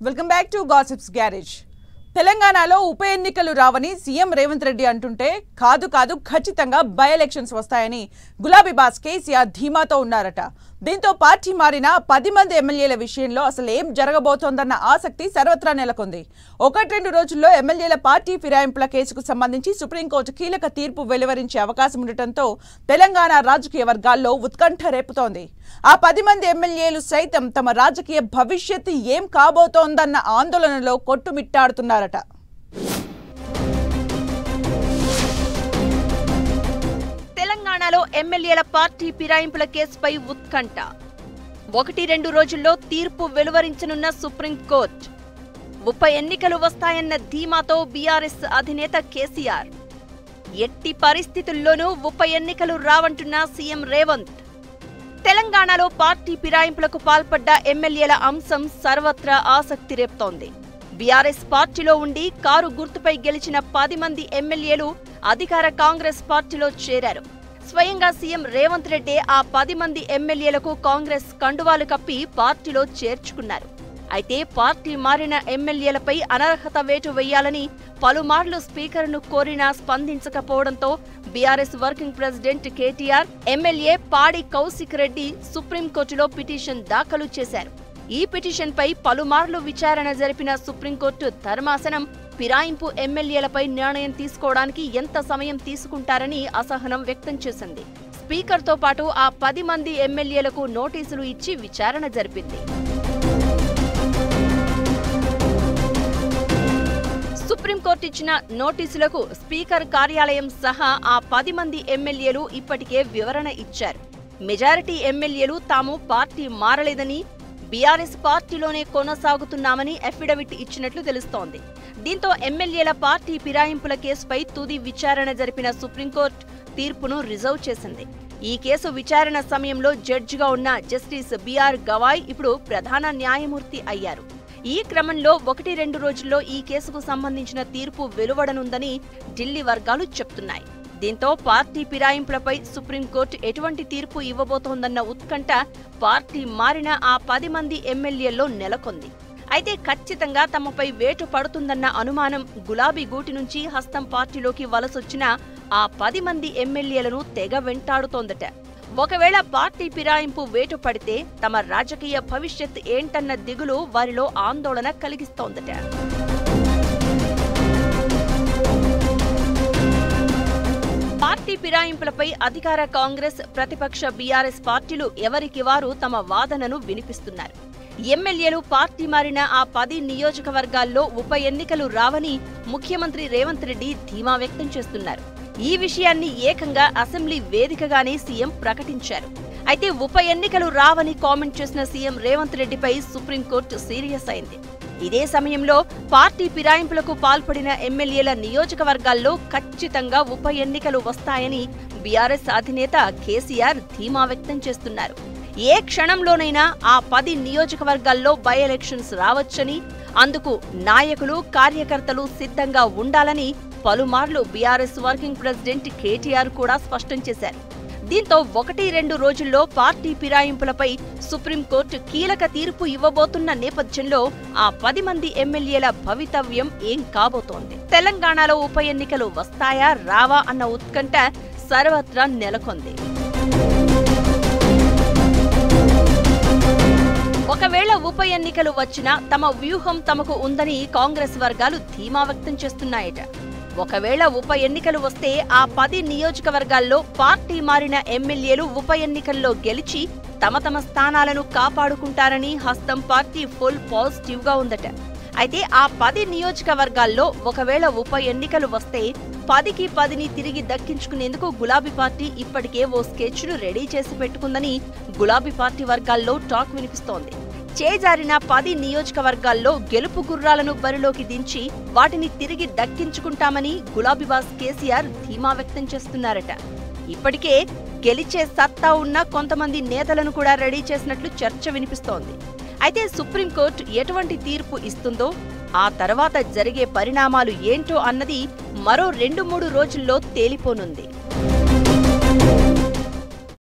Welcome back to gossips garage. తెలంగాణలో ఉప ఎన్నికలు రావని సీఎం రేవంత్ రెడ్డి అంటుంటే కాదు ఖచ్చితంగా బై ఎలక్షన్స్ వస్తాయని గులాబీ బాస్ కేసీఆర్ ధీమాతో ఉన్నారట. దీంతో పార్టీ మారిన 10 మంది ఎమ్మెల్యేల విషయంలో అసలు ఏం జరగబోతోందన్న ఆసక్తి సర్వత్రా నెలకొంది. 1-2 రోజుల్లో ఎమ్మెల్యేల పార్టీ ఫిరాయింపుల కేసుకు సంబంధించి సుప్రీంకోర్టు కీలక తీర్పు వెలువరించే అవకాశం ఉండటంతో తెలంగాణ రాజకీయ వర్గాల్లో ఉత్కంఠ రేపుతోంది. ఆ 10 మంది ఎమ్మెల్యేలు సైతం తమ రాజకీయ భవిష్యత్తు ఏం కాబోతోందన్న ఆందోళనలో కొట్టుమిట్టాడుతున్నారట. తెలంగాణలో ఎమ్మెల్యేల పార్టీ ఫిరాయింపుల కేసుపై ఉత్కంఠ. 1-2 రోజుల్లో తీర్పు వెలువరించనున్న సుప్రీంకోర్టు. ఉప ఎన్నికలు వస్తాయన్న ధీమాతో బీఆర్ఎస్ అధినేత కేసీఆర్. ఎట్టి పరిస్థితుల్లోనూ ఉప ఎన్నికలు రావంటున్న సీఎం రేవంత్. తెలంగాణలో పార్టీ ఫిరాయింపులకు పాల్పడ్డ ఎమ్మెల్యేల అంశం సర్వత్రా ఆసక్తి రేపుతోంది. బీఆర్ఎస్ పార్టీలో ఉండి కారు గుర్తుపై గెలిచిన 10 మంది ఎమ్మెల్యేలు అధికార కాంగ్రెస్ పార్టీలో చేరారు. స్వయంగా సీఎం రేవంత్ రెడ్డి ఆ 10 మంది ఎమ్మెల్యేలకు కాంగ్రెస్ కండువాలు కప్పి పార్టీలో చేర్చుకున్నారు. అయితే పార్టీ మారిన ఎమ్మెల్యేలపై అనర్హత వేటు వేయాలని పలుమార్లు స్పీకర్ను కోరినా స్పందించకపోవడంతో BRS working president KTR, MLA Padi Kaushik Reddy సుప్రీంకోర్టులో పిటిషన్ దాఖలు చేశారు. ఈ పిటిషన్పై పలుమార్లు విచారణ జరిపిన సుప్రీంకోర్టు ధర్మాసనం ఫిరాయింపు ఎమ్మెల్యేలపై నిర్ణయం తీసుకోవడానికి ఎంత సమయం తీసుకుంటారని అసహనం వ్యక్తం చేసింది. స్పీకర్తో పాటు ఆ 10 మంది ఎమ్మెల్యేలకు నోటీసులు ఇచ్చి విచారణ జరిపింది. సుప్రీంకోర్టు ఇచ్చిన నోటీసులకు స్పీకర్ కార్యాలయం సహా ఆ 10 మంది ఎమ్మెల్యేలు ఇప్పటికే వివరణ ఇచ్చారు. మెజారిటీ ఎమ్మెల్యేలు తాము పార్టీ మారలేదని, బీఆర్ఎస్ పార్టీలోనే కొనసాగుతున్నామని అఫిడవిట్ ఇచ్చినట్లు తెలుస్తోంది. దీంతో ఎమ్మెల్యేల పార్టీ ఫిరాయింపుల కేసుపై తుది విచారణ జరిపిన సుప్రీంకోర్టు తీర్పును రిజర్వ్ చేసింది. ఈ కేసు విచారణ సమయంలో జడ్జిగా ఉన్న జస్టిస్ బిఆర్ గవాయ్ ఇప్పుడు ప్రధాన న్యాయమూర్తి అయ్యారు. ఈ క్రమంలో 1-2 రోజుల్లో ఈ కేసుకు సంబంధించిన తీర్పు వెలువడనుందని ఢిల్లీ వర్గాలు చెప్తున్నాయి. దీంతో పార్టీ ఫిరాయింపులపై సుప్రీంకోర్టు ఎటువంటి తీర్పు ఇవ్వబోతోందన్న ఉత్కంఠ పార్టీ మారిన ఆ 10 మంది ఎమ్మెల్యేల్లో నెలకొంది. అయితే ఖచ్చితంగా తమపై వేటు పడుతుందన్న అనుమానం గులాబీ గూటి నుంచి హస్తం పార్టీలోకి వలసొచ్చిన ఆ 10 మంది ఎమ్మెల్యేలను తెగ వెంటాడుతోందట. ఒకవేళ పార్టీ ఫిరాయింపు వేటు పడితే తమ రాజకీయ భవిష్యత్ ఏంటన్న దిగులు వారిలో ఆందోళన కలిగిస్తోందట. పార్టీ ఫిరాయింపులపై అధికార కాంగ్రెస్, ప్రతిపక్ష బీఆర్ఎస్ పార్టీలు ఎవరికి వారు తమ వాదనను వినిపిస్తున్నారు. ఎమ్మెల్యేలు పార్టీ మారిన ఆ 10 నియోజకవర్గాల్లో ఉప ఎన్నికలు రావని ముఖ్యమంత్రి రేవంత్ రెడ్డి ధీమా వ్యక్తం చేస్తున్నారు. ఈ విషయాన్ని ఏకంగా అసెంబ్లీ వేదికగానే సీఎం ప్రకటించారు. అయితే ఉప ఎన్నికలు రావని కామెంట్ చేసిన సీఎం రేవంత్ రెడ్డిపై సుప్రీంకోర్టు సీరియస్ అయింది. ఇదే సమయంలో పార్టీ ఫిరాయింపులకు పాల్పడిన ఎమ్మెల్యేల నియోజకవర్గాల్లో ఖచ్చితంగా ఉప ఎన్నికలు వస్తాయని బీఆర్ఎస్ అధినేత కేసీఆర్ ధీమా వ్యక్తం చేస్తున్నారు. ఏ క్షణంలోనైనా ఆ 10 నియోజకవర్గాల్లో బై ఎలక్షన్స్ రావచ్చని, అందుకు నాయకులు, కార్యకర్తలు సిద్ధంగా ఉండాలని పలుమార్లు బీఆర్ఎస్ వర్కింగ్ ప్రెసిడెంట్ కేటీఆర్ కూడా స్పష్టం చేశారు. దీంతో 1-2 రోజుల్లో పార్టీ ఫిరాయింపులపై సుప్రీంకోర్టు కీలక తీర్పు ఇవ్వబోతున్న నేపథ్యంలో ఆ 10 మంది ఎమ్మెల్యేల భవితవ్యం ఏం కాబోతోంది? తెలంగాణలో ఉప ఎన్నికలు వస్తాయా రావా అన్న ఉత్కంఠ సర్వత్రా నెలకొంది. ఒకవేళ ఉప ఎన్నికలు వచ్చినా తమ వ్యూహం తమకు ఉందని కాంగ్రెస్ వర్గాలు ధీమా వ్యక్తం చేస్తున్నాయట. ఒకవేళ ఉప ఎన్నికలు వస్తే ఆ 10 నియోజకవర్గాల్లో పార్టీ మారిన ఎమ్మెల్యేలు ఉప ఎన్నికల్లో గెలిచి తమ స్థానాలను కాపాడుకుంటారని హస్తం పార్టీ ఫుల్ పాజిటివ్ గా ఉందట. అయితే ఆ 10 నియోజకవర్గాల్లో ఒకవేళ ఉప ఎన్నికలు వస్తే 10కి 10ని తిరిగి దక్కించుకునేందుకు గులాబీ పార్టీ ఇప్పటికే ఓ స్కెచ్ను రెడీ చేసి పెట్టుకుందని గులాబీ పార్టీ వర్గాల్లో టాక్ వినిపిస్తోంది. చేజారిన 10 నియోజకవర్గాల్లో గెలుపు గుర్రాలను బరిలోకి దించి వాటిని తిరిగి దక్కించుకుంటామని గులాబీ బాస్ కేసీఆర్ ధీమా వ్యక్తం చేస్తున్నారట. ఇప్పటికే గెలిచే సత్తా ఉన్న కొంతమంది నేతలను కూడా రెడీ చేసినట్లు చర్చ వినిపిస్తోంది. అయితే సుప్రీంకోర్టు ఎటువంటి తీర్పు ఇస్తుందో, ఆ తర్వాత జరిగే పరిణామాలు ఏంటో అన్నది మరో 2-3 రోజుల్లో తేలిపోనుంది.